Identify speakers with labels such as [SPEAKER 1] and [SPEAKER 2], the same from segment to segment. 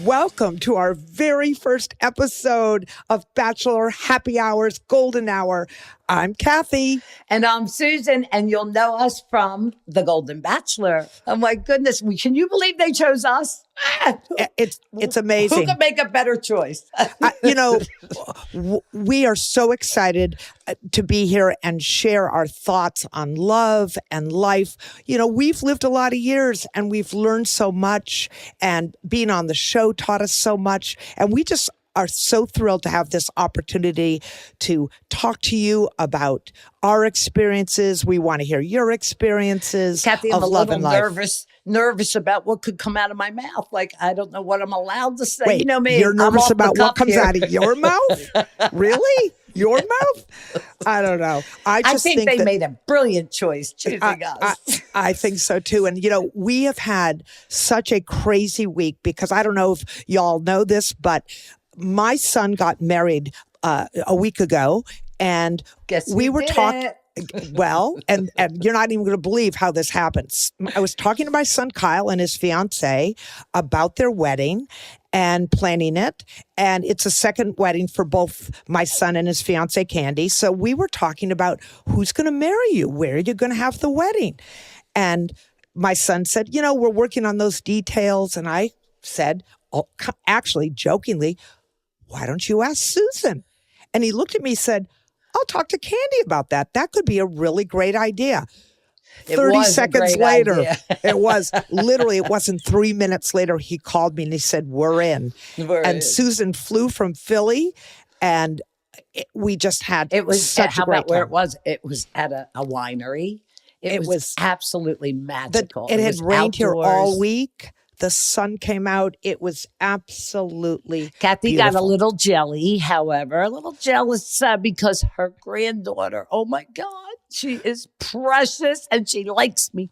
[SPEAKER 1] Welcome to our very first episode of Bachelor Happy Hours Golden Hour. I'm Kathy.
[SPEAKER 2] And I'm Susan, and you'll know us from The Golden Bachelor. Oh my goodness, can you believe they chose us?
[SPEAKER 1] It's amazing.
[SPEAKER 2] Who could make a better choice?
[SPEAKER 1] We are so excited to be here and share our thoughts on love and life. You know, we've lived a lot of years and we've learned so much, and being on the show taught us so much. And we just are so thrilled to have this opportunity to talk to you about our experiences. We want to hear your experiences.
[SPEAKER 2] Kathy,
[SPEAKER 1] of
[SPEAKER 2] I'm a
[SPEAKER 1] love
[SPEAKER 2] little
[SPEAKER 1] and
[SPEAKER 2] nervous about what could come out of my mouth. Like, I don't know what I'm allowed to say.
[SPEAKER 1] Wait,
[SPEAKER 2] you know me.
[SPEAKER 1] You're nervous about what comes
[SPEAKER 2] here.
[SPEAKER 1] out of your mouth? Really? Your mouth? I don't know. I
[SPEAKER 2] think they made a brilliant choice choosing us.
[SPEAKER 1] I think so too. And, you know, we have had such a crazy week because I don't know if y'all know this, but my son got married a week ago, and we were talking. Well, and you're not even going to believe how this happens. I was talking to my son Kyle and his fiance about their wedding and planning it. And it's a second wedding for both my son and his fiance Candy. So we were talking about who's going to marry you, where are you going to have the wedding? And my son said, you know, we're working on those details. And I said, actually jokingly, why don't you ask Susan? And he looked at me and said, I'll talk to Candy about that. That could be a really great idea. 30 seconds later, it wasn't 3 minutes later, he called me and he said, we're in. Susan flew from Philly, and we just had such a great time.
[SPEAKER 2] Where it was? It was at a winery. It was absolutely magical.
[SPEAKER 1] It had rained here all week. The sun came out. It was absolutely
[SPEAKER 2] Kathy
[SPEAKER 1] beautiful.
[SPEAKER 2] Got a little jelly, however, a little jealous because her granddaughter, oh my God, she is precious and she likes me.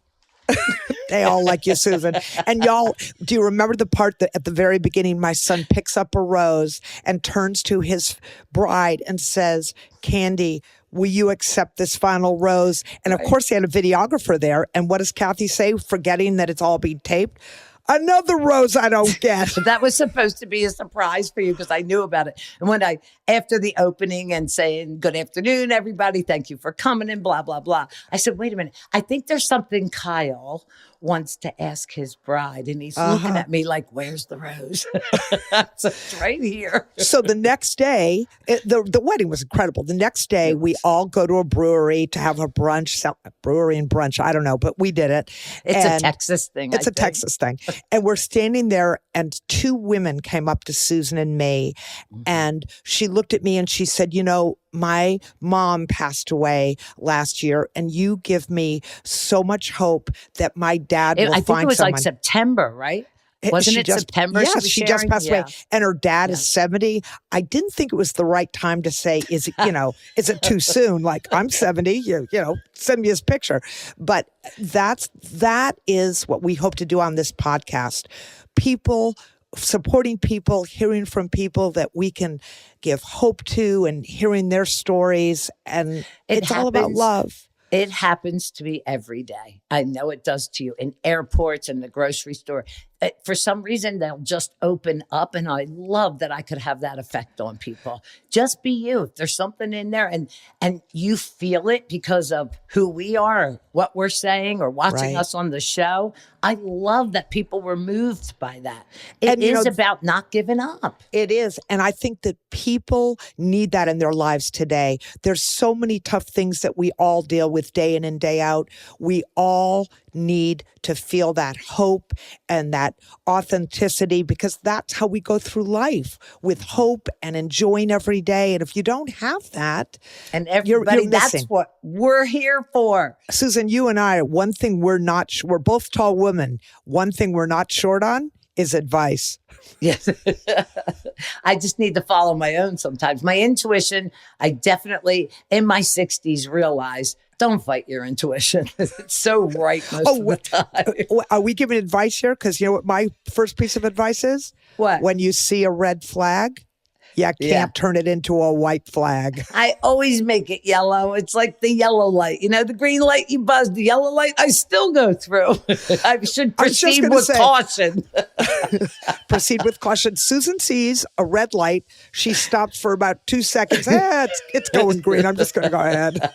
[SPEAKER 1] They all like you, Susan. And y'all, do you remember the part that at the very beginning, my son picks up a rose and turns to his bride and says, Candy, will you accept this final rose? And of course, they had a videographer there. And what does Kathy say, forgetting that it's all being taped? Another rose I don't get.
[SPEAKER 2] That was supposed to be a surprise for you because I knew about it. And when after the opening and saying, good afternoon, everybody, thank you for coming and blah, blah, blah. I said, wait a minute. I think there's something Kyle wants to ask his bride. And he's looking at me like, where's the rose? So it's right here.
[SPEAKER 1] So the next day, the wedding was incredible. The next day, we all go to a brewery to have a brunch, brewery and brunch. I don't know, but we did it.
[SPEAKER 2] It's a Texas thing.
[SPEAKER 1] Texas thing. And we're standing there, and two women came up to Susan and me, and she looked at me and she said, you know, my mom passed away last year, and you give me so much hope that my dad will find someone.
[SPEAKER 2] I think it was like September, right? Wasn't it September?
[SPEAKER 1] Yes, she just passed away. And her dad is 70. I didn't think it was the right time to say, is it too soon? Like, I'm 70, you know, send me his picture. But that is what we hope to do on this podcast. Supporting people, hearing from people that we can give hope to, and hearing their stories. And it's all about love.
[SPEAKER 2] It happens to me every day. I know it does to you in airports and the grocery store. For some reason, they'll just open up, and I love that I could have that effect on people. Just be you. If there's something in there and you feel it because of who we are, what we're saying, or watching us on the show, I love that people were moved by that. It is about not giving up.
[SPEAKER 1] It is. And I think that people need that in their lives today. There's so many tough things that we all deal with day in and day out. We all need to feel that hope and that authenticity, because that's how we go through life, with hope and enjoying every day. And if you don't have that,
[SPEAKER 2] and everybody,
[SPEAKER 1] you're
[SPEAKER 2] that's what we're here for.
[SPEAKER 1] Susan, you and I, one thing we're both tall women. One thing we're not short on is advice.
[SPEAKER 2] Yes. I just need to follow my own sometimes. My intuition, I definitely in my 60s realized, don't fight your intuition. It's so right most of the time.
[SPEAKER 1] Are we giving advice here? Because you know what my first piece of advice is?
[SPEAKER 2] What?
[SPEAKER 1] When you see a red flag, Yeah, can't turn it into a white flag.
[SPEAKER 2] I always make it yellow. It's like the yellow light. You know, the green light you buzz, the yellow light I still go through. I should proceed with caution.
[SPEAKER 1] Proceed with caution. Susan sees a red light. She stops for about 2 seconds. It's going green. I'm just going to go ahead.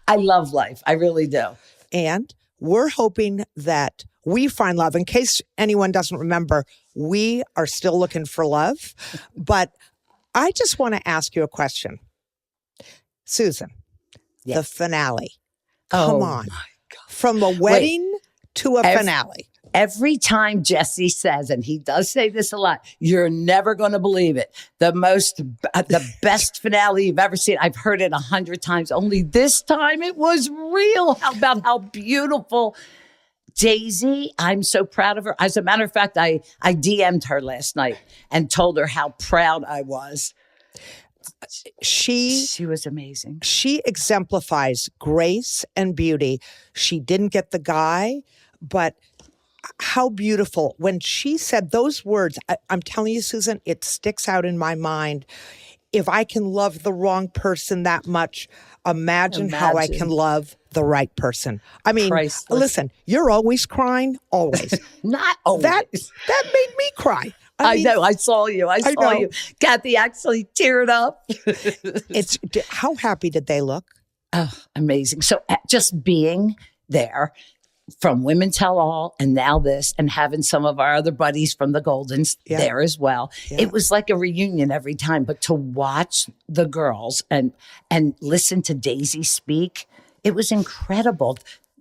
[SPEAKER 2] I love life. I really do.
[SPEAKER 1] And we're hoping that we find love. In case anyone doesn't remember, we are still looking for love. But I just want to ask you a question. Susan, the finale. Come on. From a wedding to a finale.
[SPEAKER 2] Every time Jesse says, and he does say this a lot, you're never going to believe it. The best finale you've ever seen. I've heard it 100 times. Only this time it was real. How about how beautiful Daisy, I'm so proud of her. As a matter of fact, I DM'd her last night and told her how proud I was. She was amazing.
[SPEAKER 1] She exemplifies grace and beauty. She didn't get the guy, but how beautiful. When she said those words, I'm telling you, Susan, it sticks out in my mind. If I can love the wrong person that much, imagine how I can love the right person. I mean, listen, you're always crying, always.
[SPEAKER 2] Not always.
[SPEAKER 1] That made me cry.
[SPEAKER 2] I know. I saw you. I saw you. Kathy actually teared up.
[SPEAKER 1] How happy did they look?
[SPEAKER 2] Oh, amazing. So just being there from Women Tell All and now this, and having some of our other buddies from the Goldens there as well. Yeah. It was like a reunion every time. But to watch the girls and listen to Daisy speak, it was incredible.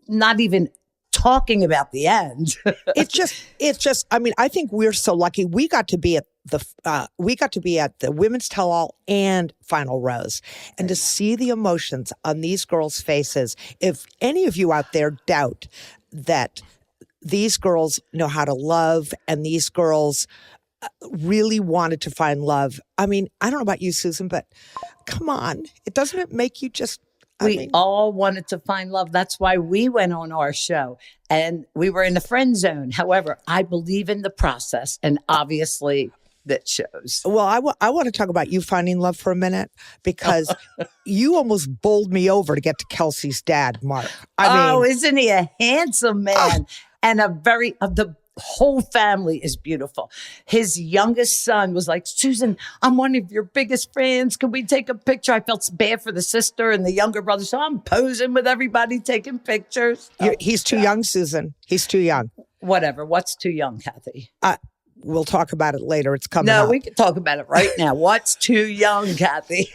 [SPEAKER 2] Not even talking about the end. It's
[SPEAKER 1] just, I mean, I think we're so lucky. We got to be at the Women's Tell All and Final Rose, and to see the emotions on these girls' faces. If any of you out there doubt that these girls know how to love and these girls really wanted to find love. I mean, I don't know about you, Susan, but come on. Doesn't it make you just...
[SPEAKER 2] We all wanted to find love. That's why we went on our show and we were in the friend zone. However, I believe in the process, and obviously that shows.
[SPEAKER 1] Well, I want to talk about you finding love for a minute, because you almost bowled me over to get to Kelsey's dad, Mark. I mean,
[SPEAKER 2] isn't he a handsome man? And the whole family is beautiful. His youngest son was like, Susan, I'm one of your biggest fans. Can we take a picture? I felt bad for the sister and the younger brother. So I'm posing with everybody, taking pictures.
[SPEAKER 1] He's too young, Susan. He's too young.
[SPEAKER 2] Whatever. What's too young, Kathy?
[SPEAKER 1] We'll talk about it later. It's coming up.
[SPEAKER 2] No, we can talk about it right now. What's too young, Kathy?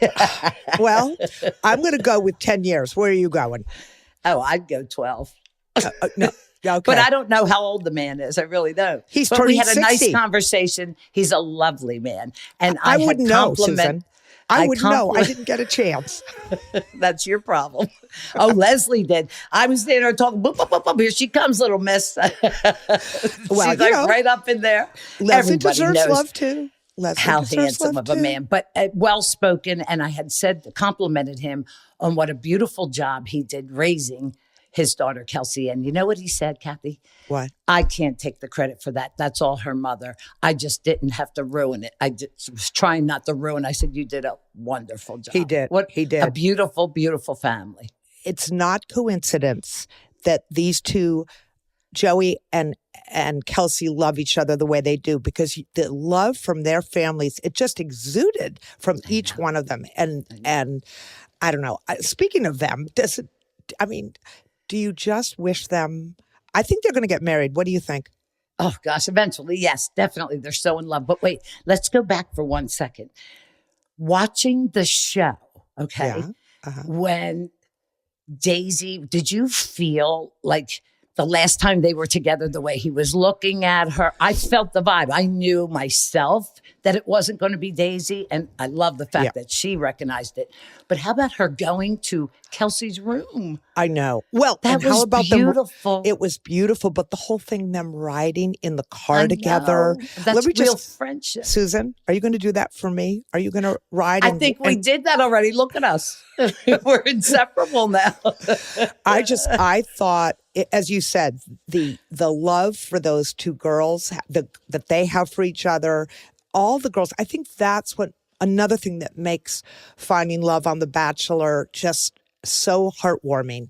[SPEAKER 1] Well, I'm going to go with 10 years. Where are you going?
[SPEAKER 2] Oh, I'd go 12.
[SPEAKER 1] No. Okay.
[SPEAKER 2] But I don't know how old the man is. I really don't.
[SPEAKER 1] He's turning
[SPEAKER 2] we had
[SPEAKER 1] 60.
[SPEAKER 2] A nice conversation. He's a lovely man. And
[SPEAKER 1] I wouldn't know, Susan. I wouldn't know. I didn't get a chance.
[SPEAKER 2] That's your problem. Oh, Leslie did. I was there talking. Boop, boop, boop, boop. Here she comes, little miss. She's right up in there.
[SPEAKER 1] Leslie deserves love too.
[SPEAKER 2] How handsome of a man, but well-spoken. And I had complimented him on what a beautiful job he did raising his daughter, Kelsey. And you know what he said, Kathy?
[SPEAKER 1] What?
[SPEAKER 2] I can't take the credit for that. That's all her mother. I just didn't have to ruin it. I just was trying not to ruin. I said, you did a wonderful job.
[SPEAKER 1] He did. He did.
[SPEAKER 2] A beautiful, beautiful family.
[SPEAKER 1] It's not coincidence that these two, Joey and Kelsey, love each other the way they do, because the love from their families, it just exuded from each one of them. And I don't know. Speaking of them, do you just wish them? I think they're going to get married. What do you think?
[SPEAKER 2] Oh, gosh, eventually. Yes, definitely. They're so in love. But wait, let's go back for 1 second. Watching the show, okay, when Daisy, did you feel like the last time they were together, the way he was looking at her? I felt the vibe. I knew myself that it wasn't going to be Daisy. And I love the fact that she recognized it. But how about her going to Kelsey's room?
[SPEAKER 1] I know. Well,
[SPEAKER 2] that was beautiful.
[SPEAKER 1] It was beautiful, but the whole thing, them riding in the car together.
[SPEAKER 2] That's real friendship.
[SPEAKER 1] Susan, are you going to do that for me? Are you going to ride?
[SPEAKER 2] I think we did that already. Look at us. We're inseparable now.
[SPEAKER 1] I thought, as you said, the love for those two girls that they have for each other, all the girls, I think that's what another thing that makes finding love on The Bachelor just so heartwarming.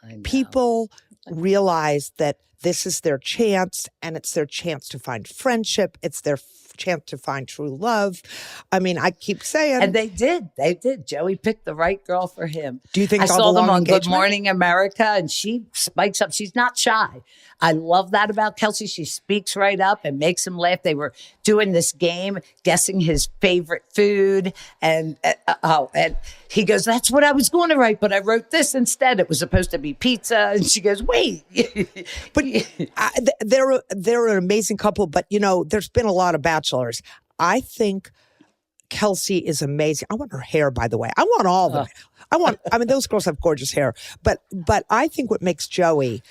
[SPEAKER 2] I know.
[SPEAKER 1] People realize that this is their chance, and it's their chance to find friendship. It's their chance to find true love. I mean, I keep saying.
[SPEAKER 2] And they did. They did. Joey picked the right girl for him.
[SPEAKER 1] Do you think
[SPEAKER 2] I
[SPEAKER 1] they'll
[SPEAKER 2] saw
[SPEAKER 1] have a
[SPEAKER 2] them
[SPEAKER 1] long
[SPEAKER 2] on Good
[SPEAKER 1] engagement?
[SPEAKER 2] Morning America, and she spikes up. She's not shy. I love that about Kelsey. She speaks right up and makes him laugh. They were doing this game, guessing his favorite food. And he goes, that's what I was going to write, but I wrote this instead. It was supposed to be pizza. And she goes, wait.
[SPEAKER 1] But they're an amazing couple. But, there's been a lot of Bachelors. I think Kelsey is amazing. I want her hair, by the way. I want all of them. Those girls have gorgeous hair. But I think what makes Joey,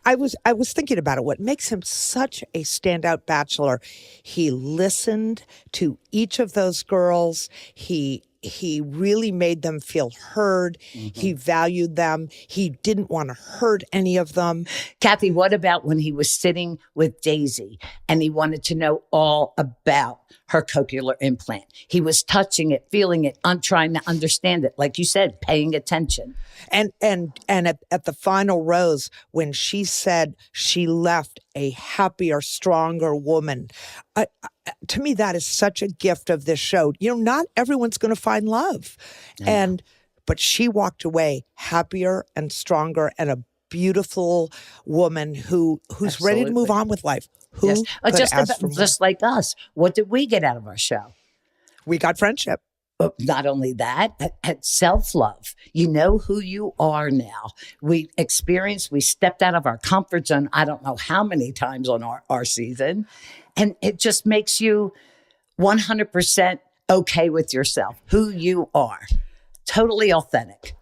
[SPEAKER 1] I was thinking about it. What makes him such a standout Bachelor? He listened to each of those girls. He really made them feel heard. Mm-hmm. He valued them. He didn't want to hurt any of them.
[SPEAKER 2] Kathy, what about when he was sitting with Daisy and he wanted to know all about her cochlear implant? He was touching it, feeling it, trying to understand it. Like you said, paying attention.
[SPEAKER 1] And at the final rose, when she said she left a happier, stronger woman, to me, that is such a gift of this show. Not everyone's going to find love. But she walked away happier and stronger and a beautiful woman who's
[SPEAKER 2] Absolutely.
[SPEAKER 1] ready to move on with life. Who could ask for more?
[SPEAKER 2] Just like us. What did we get out of our show?
[SPEAKER 1] We got friendship.
[SPEAKER 2] Not only that, at self-love. You know who you are now. We stepped out of our comfort zone, I don't know how many times on our season. And it just makes you 100% okay with yourself, who you are. Totally authentic.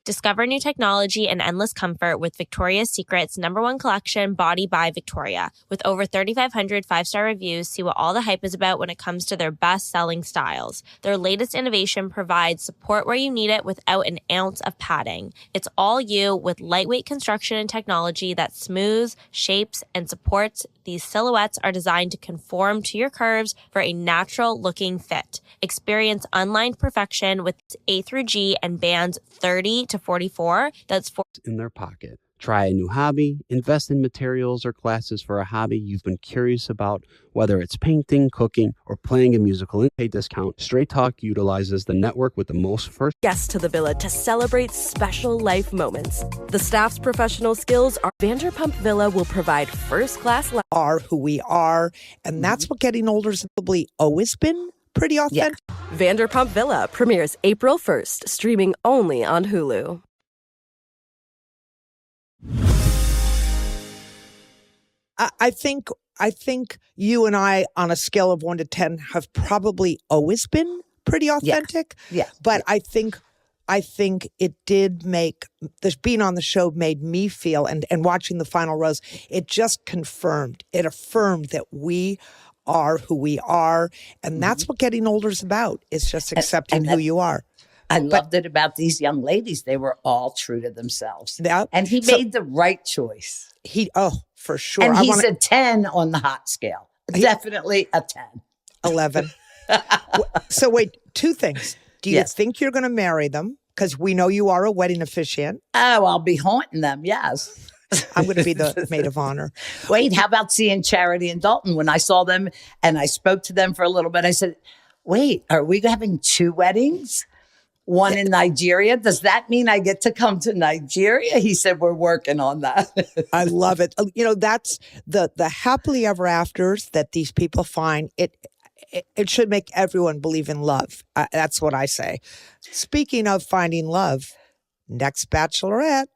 [SPEAKER 3] Discover new technology and endless comfort with Victoria's Secret's #1 collection, Body by Victoria. With over 3,500 five-star reviews, see what all the hype is about when it comes to their best-selling styles. Their latest innovation provides support where you need it without an ounce of padding. It's all you with lightweight construction and technology that smooths, shapes, and supports. These silhouettes are designed to conform to your curves for a natural-looking fit. Experience unlined perfection with A through G and bands 30 to 44. That's
[SPEAKER 4] in their pocket. Try a new hobby, invest in materials or classes for a hobby you've been curious about, whether it's painting, cooking, or playing a musical. Pay discount. Straight Talk utilizes the network with the most first
[SPEAKER 5] guests to the villa to celebrate special life moments. The staff's professional skills are Vanderpump Villa will provide first-class
[SPEAKER 1] are who we are, and that's what getting older has probably always been pretty authentic.
[SPEAKER 5] Yeah. Vanderpump Villa premieres April 1st, streaming only on Hulu.
[SPEAKER 1] I think you and I, on a scale of 1 to 10, have probably always been pretty authentic.
[SPEAKER 2] Yeah.
[SPEAKER 1] But I think it did make this being on the show made me feel and watching the final rose, it just confirmed, it affirmed that we are who we are. And that's what getting older is about. It's just accepting who you are.
[SPEAKER 2] I loved it about these young ladies. They were all true to themselves.
[SPEAKER 1] Yeah.
[SPEAKER 2] And he made the right choice.
[SPEAKER 1] For sure.
[SPEAKER 2] And he's a 10 on the hot scale. Definitely a 10.
[SPEAKER 1] 11. So wait, 2 things. Do you think you're going to marry them? Because we know you are a wedding officiant.
[SPEAKER 2] Oh, I'll be haunting them, yes.
[SPEAKER 1] I'm going to be the maid of honor.
[SPEAKER 2] Wait, how about seeing Charity and Dalton? When I saw them and I spoke to them for a little bit, I said, wait, are we having 2 weddings? One in Nigeria. Does that mean I get to come to Nigeria? He said, we're working on that.
[SPEAKER 1] I love it. That's the happily ever afters that these people find. It should make everyone believe in love. That's what I say. Speaking of finding love, next Bachelorette,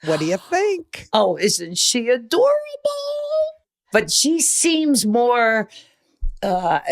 [SPEAKER 1] what do you think?
[SPEAKER 2] Oh, isn't she adorable? But she seems more,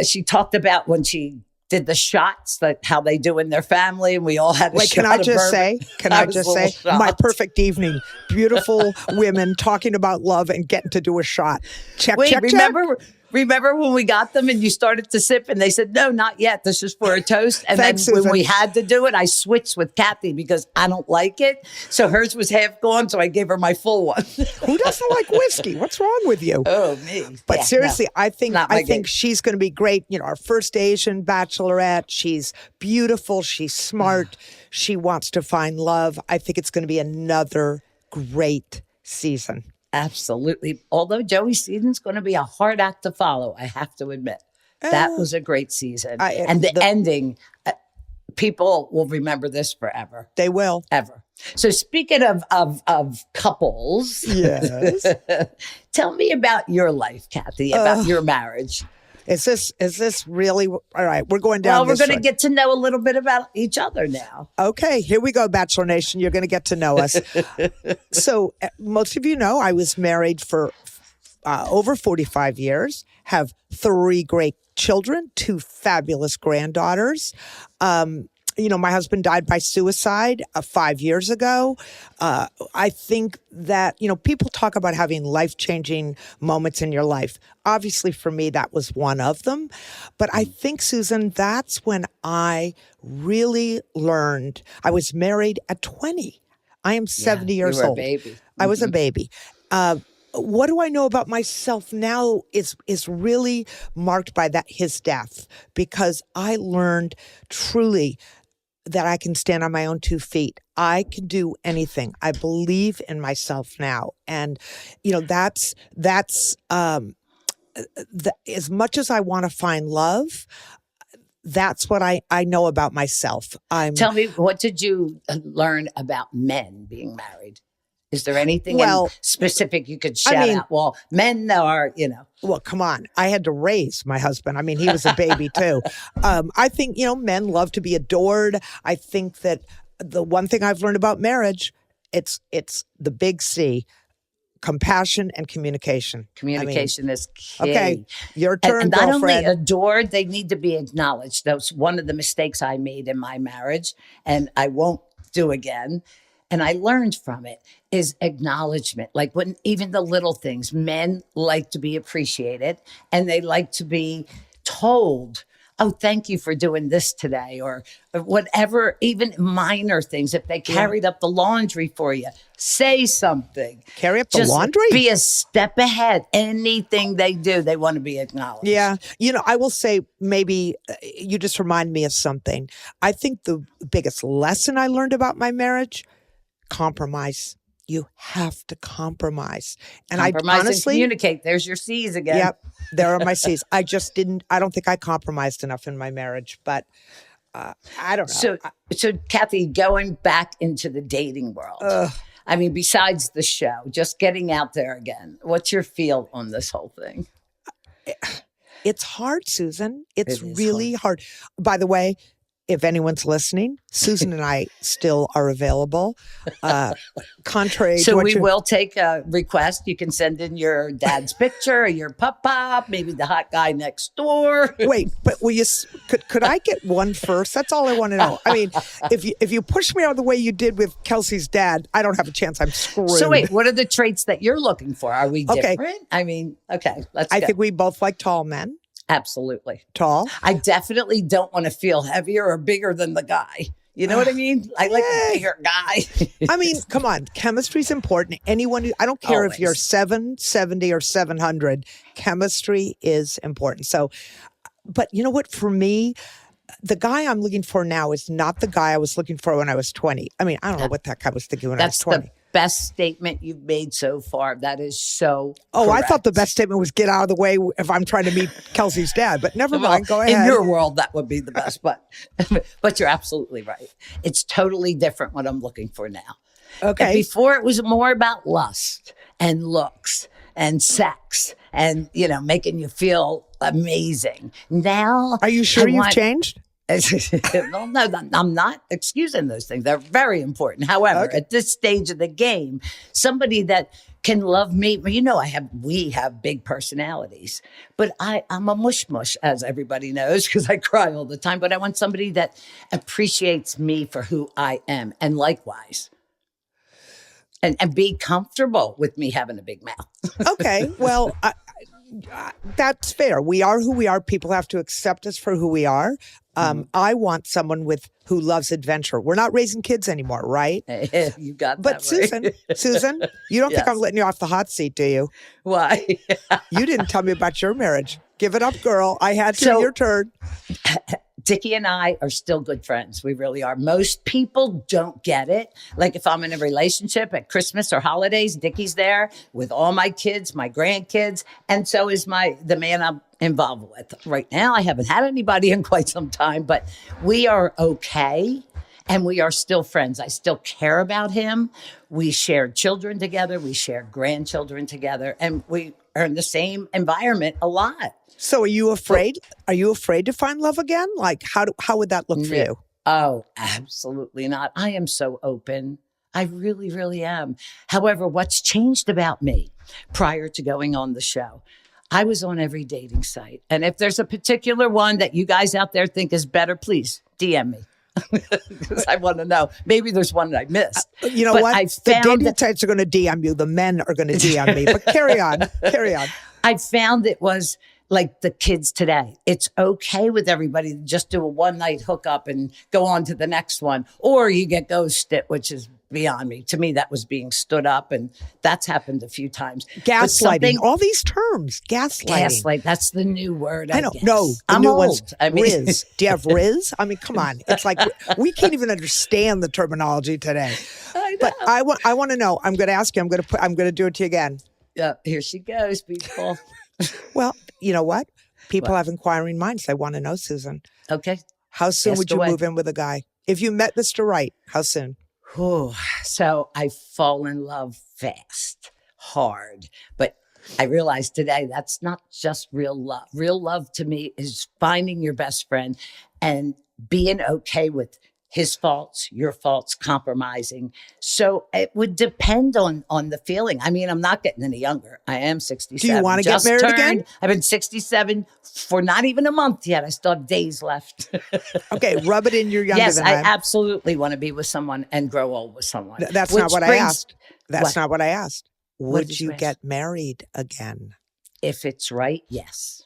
[SPEAKER 2] she talked about when she did the shots, like how they do in their family, and we all had a shot
[SPEAKER 1] Can I just say,
[SPEAKER 2] shocked.
[SPEAKER 1] my perfect evening. Beautiful women talking about love and getting to do a shot. Check.
[SPEAKER 2] Remember Remember when we got them and you started to sip and they said, no, not yet. This is for a toast. And
[SPEAKER 1] Thanks,
[SPEAKER 2] then when
[SPEAKER 1] Susan.
[SPEAKER 2] we had to do it, I switched with Kathy because I don't like it. So hers was half gone. So I gave her my full one.
[SPEAKER 1] Who doesn't like whiskey? What's wrong with you?
[SPEAKER 2] Oh, me.
[SPEAKER 1] But
[SPEAKER 2] Yeah,
[SPEAKER 1] seriously,
[SPEAKER 2] no,
[SPEAKER 1] I think
[SPEAKER 2] not my game.
[SPEAKER 1] she's going to be great. You know, our first Asian bachelorette. She's beautiful. She's smart. She wants to find love. I think it's going to be another great season.
[SPEAKER 2] Absolutely. Although Joey season's going to be a hard act to follow, I have to admit. That was a great season. And the ending, people will remember this forever.
[SPEAKER 1] They will.
[SPEAKER 2] Ever. So speaking of couples,
[SPEAKER 1] Yes.
[SPEAKER 2] tell me about your life, Kathy, about your marriage.
[SPEAKER 1] Is this really all right? We're going down.
[SPEAKER 2] Well, we're
[SPEAKER 1] this
[SPEAKER 2] going to
[SPEAKER 1] road.
[SPEAKER 2] get to know a little bit about each other now.
[SPEAKER 1] Okay, here we go, Bachelor Nation. You're going to get to know us. So, most of you know I was married for over 45 years, have 3 great children, 2 fabulous granddaughters. My husband died by suicide 5 years ago. I think that, people talk about having life-changing moments in your life. Obviously, for me, that was one of them. But I think, Susan, that's when I really learned. I was married at 20. I am 70 years
[SPEAKER 2] you were
[SPEAKER 1] old.
[SPEAKER 2] a baby.
[SPEAKER 1] I was a baby. What do I know about myself now is really marked by his death, because I learned truly that I can stand on my own 2 feet. I can do anything. I believe in myself now. And, that's as much as I want to find love, that's what I know about myself.
[SPEAKER 2] Tell me, what did you learn about men being married? Is there anything specific you could shout out? Well, men are,
[SPEAKER 1] Well, come on. I had to raise my husband. I mean, he was a baby too. I think, men love to be adored. I think that the one thing I've learned about marriage, it's the big C, compassion and communication.
[SPEAKER 2] Communication is key.
[SPEAKER 1] Okay, your turn,
[SPEAKER 2] and not
[SPEAKER 1] girlfriend.
[SPEAKER 2] only adored, they need to be acknowledged. That's one of the mistakes I made in my marriage, and I won't do again. And I learned from it is acknowledgement. Like when even the little things, men like to be appreciated and they like to be told, oh, thank you for doing this today, or whatever, even minor things. If they carried up the laundry for you, say something.
[SPEAKER 1] Carry up the
[SPEAKER 2] Just
[SPEAKER 1] laundry?
[SPEAKER 2] Be a step ahead. Anything they do, they want to be acknowledged.
[SPEAKER 1] Yeah. I will say maybe you just remind me of something. I think the biggest lesson I learned about my marriage, compromise. You have to compromise. And
[SPEAKER 2] Compromise
[SPEAKER 1] I honestly
[SPEAKER 2] and communicate. There's your C's again.
[SPEAKER 1] Yep. There are my C's. I don't think I compromised enough in my marriage, but I don't know.
[SPEAKER 2] So Kathy, going back into the dating world, besides the show, just getting out there again, what's your feel on this whole thing?
[SPEAKER 1] It's hard, Susan. It's
[SPEAKER 2] It is
[SPEAKER 1] really hard. By the way, if anyone's listening, Susan and I still are available. Contrary to
[SPEAKER 2] So
[SPEAKER 1] what
[SPEAKER 2] we will take a request. You can send in your dad's picture, or your pop, maybe the hot guy next door.
[SPEAKER 1] Wait, but will you? Could I get one first? That's all I want to know. I mean, if you push me out of the way you did with Kelsey's dad, I don't have a chance. I'm screwed.
[SPEAKER 2] So wait, what are the traits that you're looking for? Are we
[SPEAKER 1] Okay.
[SPEAKER 2] different? Let's
[SPEAKER 1] I
[SPEAKER 2] go.
[SPEAKER 1] think we both like tall men.
[SPEAKER 2] Absolutely.
[SPEAKER 1] Tall.
[SPEAKER 2] I definitely don't want to feel heavier or bigger than the guy. You know what I mean? I like a bigger guy.
[SPEAKER 1] I mean, come on. Chemistry's important. I don't care if you're
[SPEAKER 2] Always.
[SPEAKER 1] 770 or 700. Chemistry is important. So, but you know what? For me, the guy I'm looking for now is not the guy I was looking for when I was 20. I mean, I don't know what that guy was thinking when I was
[SPEAKER 2] That's
[SPEAKER 1] 20.
[SPEAKER 2] the best statement you've made so far. That is so
[SPEAKER 1] Oh, I thought
[SPEAKER 2] correct.
[SPEAKER 1] the best statement was get out of the way if I'm trying to meet Kelsey's dad, but never mind. Go ahead.
[SPEAKER 2] In your world, that would be the best, but you're absolutely right. It's totally different what I'm looking for now.
[SPEAKER 1] Okay.
[SPEAKER 2] Before it was more about lust and looks and sex and, making you feel amazing. Now,
[SPEAKER 1] Are you sure you've changed?
[SPEAKER 2] Well, no, I'm not excusing those things. They're very important. However, at this stage of the game, somebody that can love me, we have big personalities, but I'm a mush, as everybody knows, because I cry all the time. But I want somebody that appreciates me for who I am, and likewise. And be comfortable with me having a big mouth.
[SPEAKER 1] Okay. Well, That's fair. We are who we are. People have to accept us for who we are. I want someone who loves adventure. We're not raising kids anymore, right?
[SPEAKER 2] You got
[SPEAKER 1] But
[SPEAKER 2] that right.
[SPEAKER 1] Susan, you don't think
[SPEAKER 2] Yes.
[SPEAKER 1] I'm letting you off the hot seat, do you?
[SPEAKER 2] Why?
[SPEAKER 1] You didn't tell me about your marriage. Give it up, girl. I had to.
[SPEAKER 2] So-
[SPEAKER 1] Your turn.
[SPEAKER 2] Dickie and I are still good friends. We really are. Most people don't get it. Like if I'm in a relationship at Christmas or holidays, Dickie's there with all my kids, my grandkids, and so is the man I'm involved with. Right now, I haven't had anybody in quite some time, but we are okay. And we are still friends. I still care about him. We shared children together. We shared grandchildren together. And we are in the same environment a lot.
[SPEAKER 1] So are you afraid? Are you afraid to find love again? Like how would that look for you?
[SPEAKER 2] Oh, absolutely not. I am so open. I really, really am. However, what's changed about me prior to going on the show, I was on every dating site. And if there's a particular one that you guys out there think is better, please DM me. Because I want to know. Maybe there's one that I missed.
[SPEAKER 1] You know
[SPEAKER 2] But
[SPEAKER 1] what?
[SPEAKER 2] I
[SPEAKER 1] The
[SPEAKER 2] found
[SPEAKER 1] dating
[SPEAKER 2] that-
[SPEAKER 1] sites are going to DM you. The men are going to DM me. But carry on. Carry on.
[SPEAKER 2] I found it was like the kids today. It's okay with everybody to just do a one-night hookup and go on to the next one. Or you get ghosted, which is beyond me. To me, that was being stood up, and that's happened a few times. But
[SPEAKER 1] Gaslighting.
[SPEAKER 2] something-
[SPEAKER 1] All these terms. Gaslighting.
[SPEAKER 2] Gaslight. That's the new word.
[SPEAKER 1] I know.
[SPEAKER 2] guess.
[SPEAKER 1] No, the
[SPEAKER 2] I'm
[SPEAKER 1] new
[SPEAKER 2] old.
[SPEAKER 1] one's
[SPEAKER 2] I mean,
[SPEAKER 1] Riz. Do you have Riz? I mean, come on. It's like we can't even understand the terminology today.
[SPEAKER 2] I know.
[SPEAKER 1] But I want to know. I'm going to ask you. I'm going to do it to you again.
[SPEAKER 2] Yeah, here she goes, people.
[SPEAKER 1] Well, you know what? People have inquiring minds. They want to know, Susan.
[SPEAKER 2] Okay.
[SPEAKER 1] How soon
[SPEAKER 2] Ask
[SPEAKER 1] would you
[SPEAKER 2] away.
[SPEAKER 1] move in with a guy? If you met Mr. Right, how soon?
[SPEAKER 2] Whew. So I fall in love fast, hard. But I realized today that's not just real love. Real love to me is finding your best friend and being okay with his faults, your faults, compromising. So it would depend on the feeling. I mean, I'm not getting any younger. I am 67.
[SPEAKER 1] Do you wanna get
[SPEAKER 2] Just
[SPEAKER 1] married
[SPEAKER 2] turned.
[SPEAKER 1] again?
[SPEAKER 2] I've been 67 for not even a month yet. I still have days left.
[SPEAKER 1] Okay, rub it in. You're younger
[SPEAKER 2] Yes,
[SPEAKER 1] than
[SPEAKER 2] I
[SPEAKER 1] I am.
[SPEAKER 2] absolutely want to be with someone and grow old with someone.
[SPEAKER 1] That's
[SPEAKER 2] Which
[SPEAKER 1] not what I
[SPEAKER 2] brings-
[SPEAKER 1] asked. That's
[SPEAKER 2] What?
[SPEAKER 1] not what I asked.
[SPEAKER 2] What
[SPEAKER 1] Would
[SPEAKER 2] did
[SPEAKER 1] you
[SPEAKER 2] you ask?
[SPEAKER 1] get married again?
[SPEAKER 2] If it's right, yes.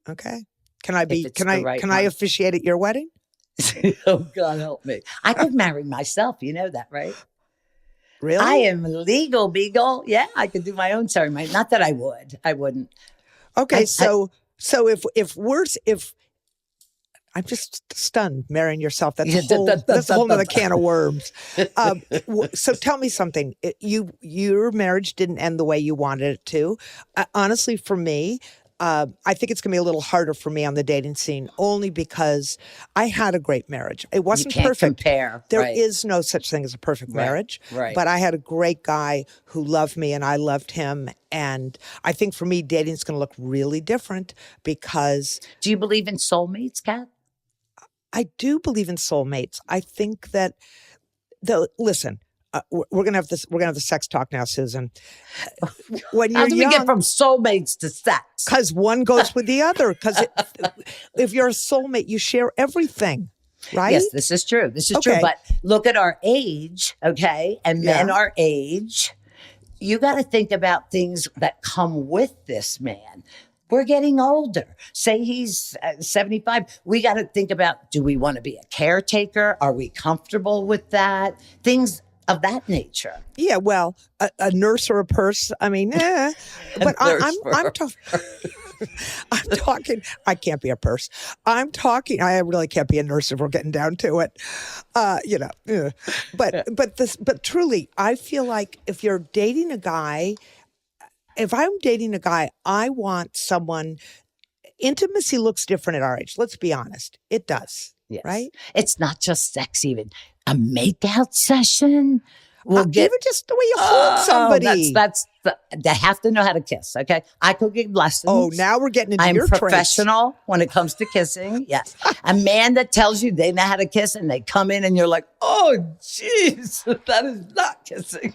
[SPEAKER 1] Okay. Can I be?
[SPEAKER 2] If it's
[SPEAKER 1] Can
[SPEAKER 2] the
[SPEAKER 1] I?
[SPEAKER 2] right
[SPEAKER 1] Can I
[SPEAKER 2] one.
[SPEAKER 1] officiate at your wedding?
[SPEAKER 2] Oh, God help me. I could marry myself. You know that, right?
[SPEAKER 1] Really?
[SPEAKER 2] I am legal, beagle. Yeah, I could do my own ceremony. Not that I would. I wouldn't.
[SPEAKER 1] Okay,
[SPEAKER 2] I-
[SPEAKER 1] so if I'm just stunned marrying yourself. That's
[SPEAKER 2] Yeah,
[SPEAKER 1] that's a whole other can of worms. So tell me something. Your marriage didn't end the way you wanted it to. Honestly, for me, I think it's going to be a little harder for me on the dating scene, only because I had a great marriage. It wasn't
[SPEAKER 2] You can't
[SPEAKER 1] perfect.
[SPEAKER 2] compare.
[SPEAKER 1] There
[SPEAKER 2] right.
[SPEAKER 1] is no such thing as a perfect
[SPEAKER 2] Right,
[SPEAKER 1] marriage.
[SPEAKER 2] right.
[SPEAKER 1] But I had a great guy who loved me and I loved him. And I think for me, dating is going to look really different because
[SPEAKER 2] Do you believe in soulmates, Kat?
[SPEAKER 1] I do believe in soulmates. I think that listen, we're gonna have this. We're gonna have the sex talk now, Susan. When
[SPEAKER 2] How
[SPEAKER 1] you're
[SPEAKER 2] do we get
[SPEAKER 1] young,
[SPEAKER 2] from soulmates to sex?
[SPEAKER 1] because one goes with the other. Because if you're a soulmate, you share everything, right?
[SPEAKER 2] Yes, this is true. This is true.
[SPEAKER 1] Okay.
[SPEAKER 2] But look at our age, okay? And men
[SPEAKER 1] Yeah.
[SPEAKER 2] our age. You got to think about things that come with this man. We're getting older. Say he's 75. We got to think about, do we want to be a caretaker? Are we comfortable with that? Things of that nature.
[SPEAKER 1] Yeah, well, a nurse or a purse. I mean, but I'm talking. I can't be a purse. I'm talking. I really can't be a nurse if we're getting down to it. But truly, I feel like if you're dating a guy, if I'm dating a guy, I want someone. Intimacy looks different at our age. Let's be honest. It does.
[SPEAKER 2] Yes.
[SPEAKER 1] Right?
[SPEAKER 2] It's not just sex, even a makeout session. We'll get
[SPEAKER 1] even just the way you hold somebody.
[SPEAKER 2] They have to know how to kiss. Okay, I could give lessons.
[SPEAKER 1] Oh, now we're getting into
[SPEAKER 2] I'm
[SPEAKER 1] your traits.
[SPEAKER 2] professional when it comes to kissing. Yes, a man that tells you they know how to kiss and they come in and you're like, oh, jeez, that is not kissing.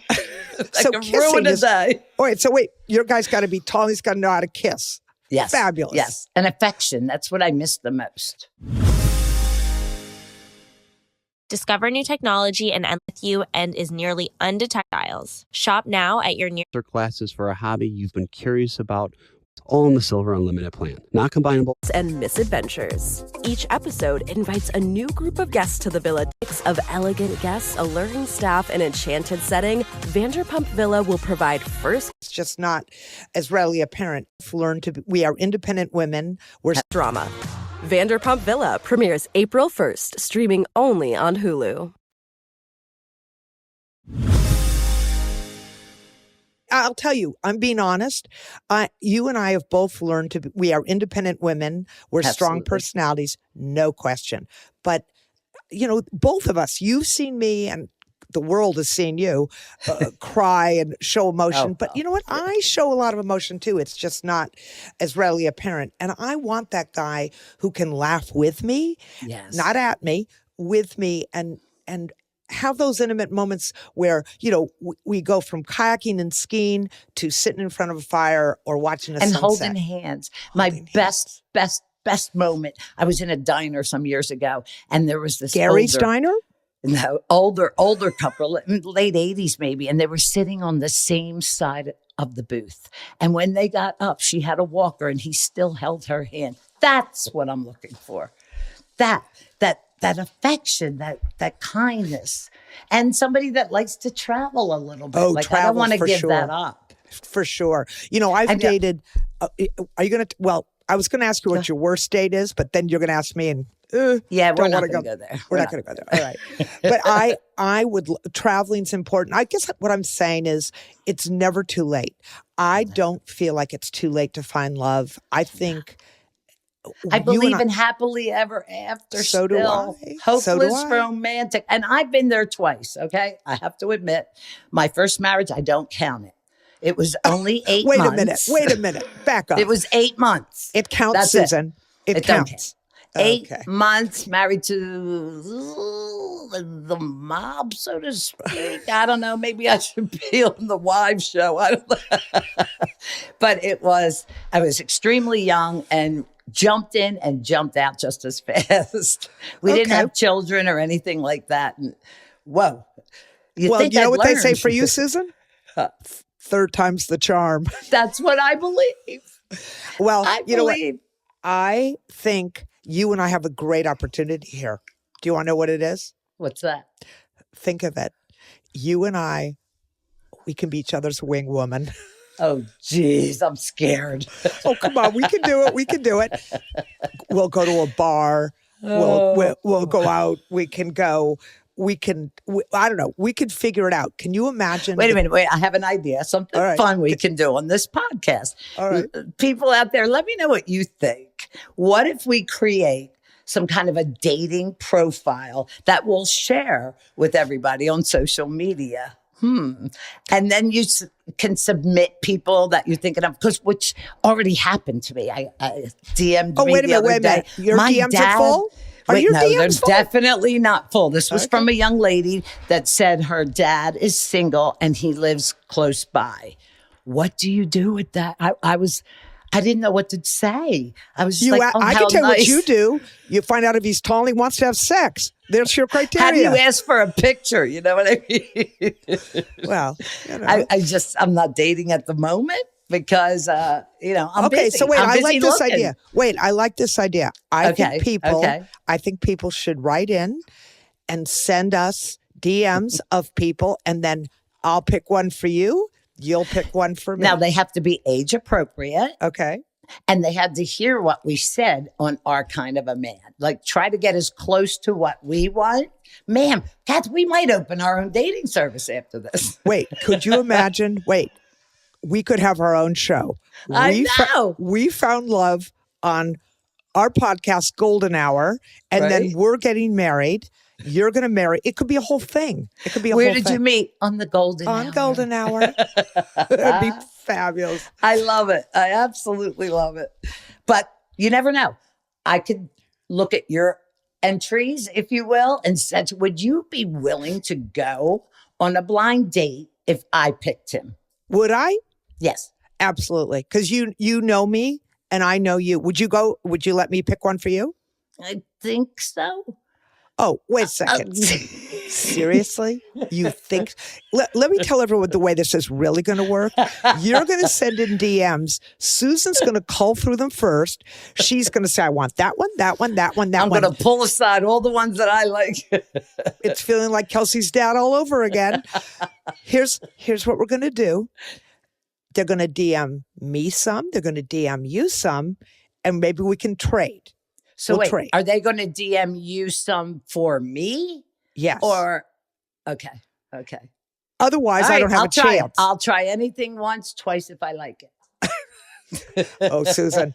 [SPEAKER 2] That
[SPEAKER 1] So
[SPEAKER 2] can
[SPEAKER 1] kissing
[SPEAKER 2] ruin a
[SPEAKER 1] is-
[SPEAKER 2] day.
[SPEAKER 1] All right, so wait, your guy's got to be tall. He's got to know how to kiss.
[SPEAKER 2] Yes,
[SPEAKER 1] Fabulous.
[SPEAKER 2] Yes, and affection. That's what I miss the most.
[SPEAKER 3] Discover new technology and end with you and is nearly undetectable. Shop now at your nearest
[SPEAKER 4] Classes for a hobby you've been curious about, all in the Silver Unlimited plan. Not combinable.
[SPEAKER 5] And misadventures. Each episode invites a new group of guests to the villa. Mix of elegant guests, alluring staff, and enchanted setting, Vanderpump Villa will provide first.
[SPEAKER 1] It's just not as readily apparent. We are independent women. We're
[SPEAKER 5] Drama. Vanderpump Villa premieres April 1st, streaming only on Hulu.
[SPEAKER 1] I'll tell you, I'm being honest. You and I have both learned we are independent women. We're strong personalities, no question. But, both of us, you've seen me and the world has seen you cry and show emotion. But you know what? I show a lot of emotion too. It's just not as readily apparent. And I want that guy who can laugh with me, not at me, with me, and have those intimate moments where, we go from kayaking and skiing to sitting in front of a fire or watching a sunset.
[SPEAKER 2] And holding hands. My best moment. I was in a diner some years ago and there was this
[SPEAKER 1] Gary's Diner?
[SPEAKER 2] No, older couple, late 80s maybe, and they were sitting on the same side of the booth. And when they got up, she had a walker and he still held her hand. That's what I'm looking for. That affection, that kindness, and somebody that likes to travel a little bit. I don't want to give that up.
[SPEAKER 1] For sure. I've dated, are you going to, I was going to ask you what your worst date is, but then you're going to ask me and
[SPEAKER 2] we're not going to go there.
[SPEAKER 1] We're not going to go there. All right. But I would, traveling's important. I guess what I'm saying is it's never too late. I don't feel like it's too late to find love. I think
[SPEAKER 2] I believe in happily ever after.
[SPEAKER 1] So do I.
[SPEAKER 2] Hopeless romantic. And I've been there twice. Okay. I have to admit, my first marriage, I don't count it. It was only 8 months.
[SPEAKER 1] Wait a minute. Back up.
[SPEAKER 2] It was 8 months.
[SPEAKER 1] It counts, that's Susan. It counts.
[SPEAKER 2] 8 months married to the mob, so to speak. I don't know. Maybe I should be on the wives show. I don't know. But I was extremely young and jumped in and jumped out just as fast. We didn't have children or anything like that. And whoa.
[SPEAKER 1] You know what they say for you, Susan? Third time's the charm.
[SPEAKER 2] That's what I believe.
[SPEAKER 1] Well, you know what? I think you and I have a great opportunity here. Do you want to know what it is?
[SPEAKER 2] What's that?
[SPEAKER 1] Think of it. You and I, we can be each other's wing woman.
[SPEAKER 2] Oh, geez, I'm scared.
[SPEAKER 1] Oh, come on. We can do it. We can do it. We'll go to a bar. We'll go out. We can go. I don't know. We could figure it out. Can you imagine?
[SPEAKER 2] Wait a minute. I have an idea. Something fun we can do on this podcast.
[SPEAKER 1] All right.
[SPEAKER 2] People out there, let me know what you think. What if we create some kind of a dating profile that we'll share with everybody on social media? And then you can submit people that you're thinking of, which already happened to me. I DM'd me the other day.
[SPEAKER 1] Your DMs are full?
[SPEAKER 2] They're definitely not full. This was from a young lady that said her dad is single and he lives close by. What do you do with that? I didn't know what to say. I was just
[SPEAKER 1] I can tell you what you do. You find out if he's tall and he wants to have sex. There's your criteria.
[SPEAKER 2] How do you ask for a picture? You know what I mean?
[SPEAKER 1] Well,
[SPEAKER 2] I'm not dating at the moment because, I'm busy.
[SPEAKER 1] So wait,
[SPEAKER 2] I
[SPEAKER 1] like this idea. Wait, I like this idea. I think people should write in and send us DMs of people, and then I'll pick one for you. You'll pick one for me.
[SPEAKER 2] Now, they have to be age appropriate.
[SPEAKER 1] Okay.
[SPEAKER 2] And they had to hear what we said on our kind of a man. Like, try to get as close to what we want. Ma'am, Kath, we might open our own dating service after this.
[SPEAKER 1] Wait, could you imagine? We could have our own show.
[SPEAKER 2] I know.
[SPEAKER 1] We found love on our podcast, Golden Hour, and then we're getting married. You're going to marry. It could be a whole thing. It could be a whole thing.
[SPEAKER 2] Where did you meet? On the Golden Hour.
[SPEAKER 1] On Golden Hour. That'd be fabulous.
[SPEAKER 2] I love it. I absolutely love it. But you never know. I could look at your entries, if you will, and said, would you be willing to go on a blind date if I picked him?
[SPEAKER 1] Would I?
[SPEAKER 2] Yes.
[SPEAKER 1] Absolutely. Because you know me and I know you. Would you go? Would you let me pick one for you?
[SPEAKER 2] I think so.
[SPEAKER 1] Oh, wait a second. Seriously? You think? Let me tell everyone the way this is really going to work. You're going to send in DMs. Susan's going to cull through them first. She's going to say, I want that one, that one, that one, that
[SPEAKER 2] I'm
[SPEAKER 1] one.
[SPEAKER 2] going to pull aside all the ones that I like.
[SPEAKER 1] It's feeling like Kelsey's dad all over again. Here's what we're going to do. They're going to DM me some. They're going to DM you some. And maybe we can trade.
[SPEAKER 2] So
[SPEAKER 1] We'll
[SPEAKER 2] wait,
[SPEAKER 1] trade.
[SPEAKER 2] are they going to DM you some for me?
[SPEAKER 1] Yes.
[SPEAKER 2] Or, okay.
[SPEAKER 1] Otherwise,
[SPEAKER 2] All
[SPEAKER 1] I
[SPEAKER 2] right,
[SPEAKER 1] don't have
[SPEAKER 2] I'll
[SPEAKER 1] a
[SPEAKER 2] try it.
[SPEAKER 1] chance.
[SPEAKER 2] I'll try anything once, twice if I like it.
[SPEAKER 1] Oh, Susan.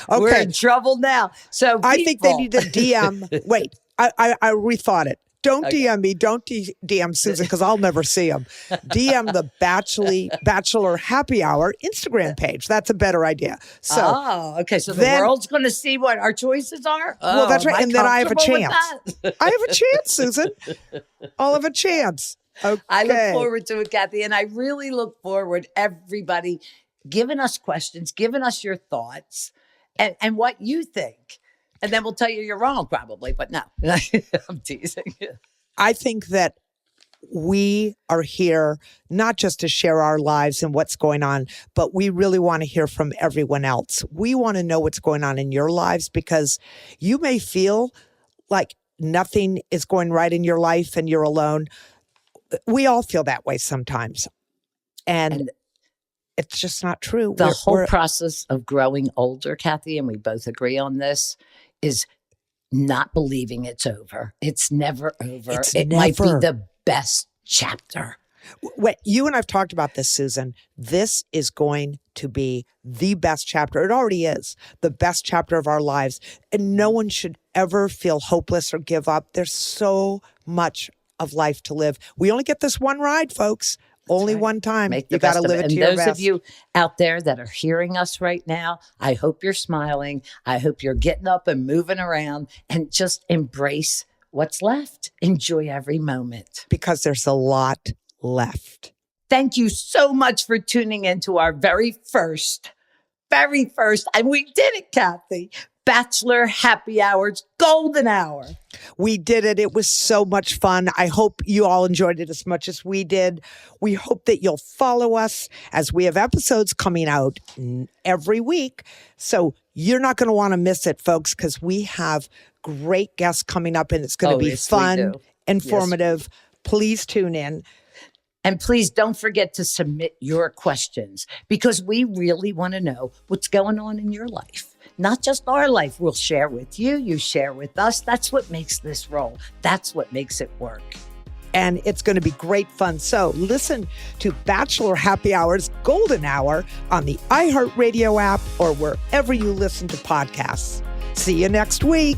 [SPEAKER 2] We're
[SPEAKER 1] Okay.
[SPEAKER 2] in trouble now. So
[SPEAKER 1] I think they
[SPEAKER 2] people-
[SPEAKER 1] need to DM. Wait, I rethought it. Don't DM me. Don't DM Susan because I'll never see them. DM the Bachelor Happy Hour Instagram page. That's a better idea. So,
[SPEAKER 2] okay. So the
[SPEAKER 1] then-
[SPEAKER 2] world's going to see what our choices are.
[SPEAKER 1] Well, that's
[SPEAKER 2] am
[SPEAKER 1] right. And then I have a
[SPEAKER 2] comfortable with
[SPEAKER 1] chance.
[SPEAKER 2] that?
[SPEAKER 1] I have a chance, Susan. I'll have a chance. Okay.
[SPEAKER 2] I look forward to it, Kathy. And I really look forward, everybody, giving us questions, giving us your thoughts and what you think. And then we'll tell you you're wrong, probably. But no, I'm teasing.
[SPEAKER 1] I think that we are here not just to share our lives and what's going on, but we really want to hear from everyone else. We want to know what's going on in your lives because you may feel like nothing is going right in your life and you're alone. We all feel that way sometimes. And it's just not true.
[SPEAKER 2] The whole process of growing older, Kathy, and we both agree on this, is not believing it's over. It's never over. It might be the best chapter.
[SPEAKER 1] Wait, you and I've talked about this, Susan. This is going to be the best chapter. It already is the best chapter of our lives. And no one should ever feel hopeless or give up. There's so much of life to live. We only get this one ride, folks. Only one time. You got to live it to your best.
[SPEAKER 2] And those of you out there that are hearing us right now, I hope you're smiling. I hope you're getting up and moving around and just embrace what's left. Enjoy every moment.
[SPEAKER 1] Because there's a lot left.
[SPEAKER 2] Thank you so much for tuning in to our very first, and we did it, Kathy, Bachelor Happy Hour's Golden Hour.
[SPEAKER 1] We did it. It was so much fun. I hope you all enjoyed it as much as we did. We hope that you'll follow us as we have episodes coming out every week. So you're not going to want to miss it, folks, because we have great guests coming up and it's going to be fun, informative. Please tune in.
[SPEAKER 2] And please don't forget to submit your questions because we really want to know what's going on in your life. Not just our life. We'll share with you. You share with us. That's what makes this roll. That's what makes it work.
[SPEAKER 1] And it's going to be great fun. So listen to Bachelor Happy Hour's Golden Hour on the iHeartRadio app or wherever you listen to podcasts. See you next week.